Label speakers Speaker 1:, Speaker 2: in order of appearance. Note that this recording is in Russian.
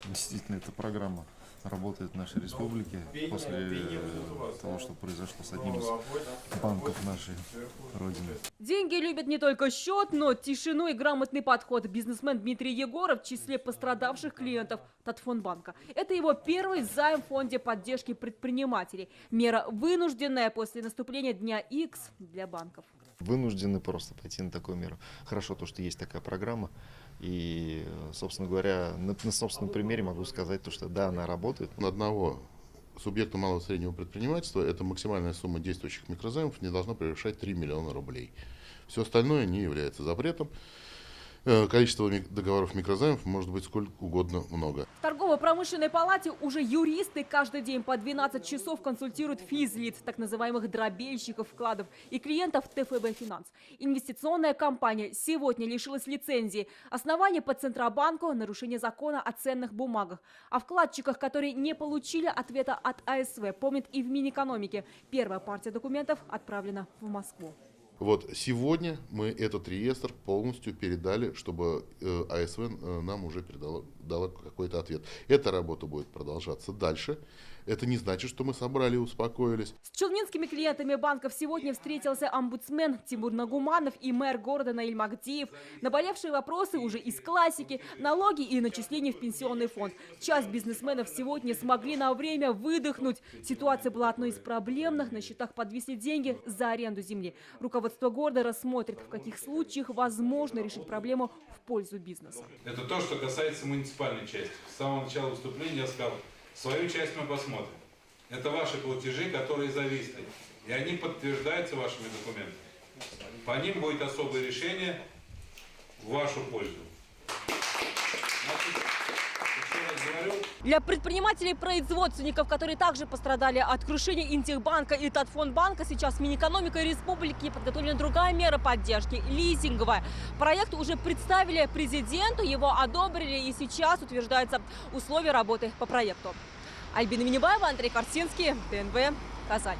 Speaker 1: Действительно, эта программа работает в нашей республике после того, что произошло с одним из банков нашей Родины.
Speaker 2: Деньги любят не только счет, но тишину и грамотный подход. Бизнесмен Дмитрий Егоров в числе пострадавших клиентов Татфонбанка. Это его первый займ в фонде поддержки предпринимателей. Мера вынужденная после наступления Дня X для банков.
Speaker 1: Вынуждены просто пойти на такую меру. Хорошо то, что есть такая программа. И, собственно говоря, на собственном примере могу сказать, что да, она работает.
Speaker 3: На одного субъекта малого и среднего предпринимательства эта максимальная сумма действующих микрозаймов не должна превышать 3 миллиона рублей. Все остальное не является запретом. Количество договоров микрозаймов может быть сколько угодно много.
Speaker 2: В торгово-промышленной палате уже юристы каждый день по 12 часов консультируют физлиц, так называемых дробельщиков вкладов, и клиентов ТФБ Финанс. Инвестиционная компания сегодня лишилась лицензии. Основание по Центробанку – нарушение закона о ценных бумагах. О вкладчиках, которые не получили ответа от АСВ, помнят и в Минэкономике. Первая партия документов отправлена в Москву.
Speaker 3: Вот сегодня мы этот реестр полностью передали, чтобы АСВ нам уже дала какой-то ответ. Эта работа будет продолжаться дальше. Это не значит, что мы собрали и успокоились.
Speaker 2: С челнинскими клиентами банков сегодня встретился омбудсмен Тимур Нагуманов и мэр города Наиль Магдиев. Наболевшие вопросы уже из классики, налоги и начисления в пенсионный фонд. Часть бизнесменов сегодня смогли на время выдохнуть. Ситуация была одной из проблемных, на счетах подвисли деньги за аренду земли. Руководство города рассмотрит, в каких случаях возможно решить проблему в пользу бизнеса.
Speaker 4: Это то, что касается муниципальной части. С самого начала выступления я сказал, свою часть мы посмотрим. Это ваши платежи, которые зависли. И они подтверждаются вашими документами. По ним будет особое решение в вашу пользу. Значит, еще раз говорю.
Speaker 2: Для предпринимателей-производственников, которые также пострадали от крушения Интехбанка и Татфонбанка, сейчас Минэкономикой Республики подготовлена другая мера поддержки – лизинговая. Проект уже представили президенту, его одобрили, и сейчас утверждаются условия работы по проекту. Альбина Минибаева, Андрей Корсинский, ТНВ, Казань.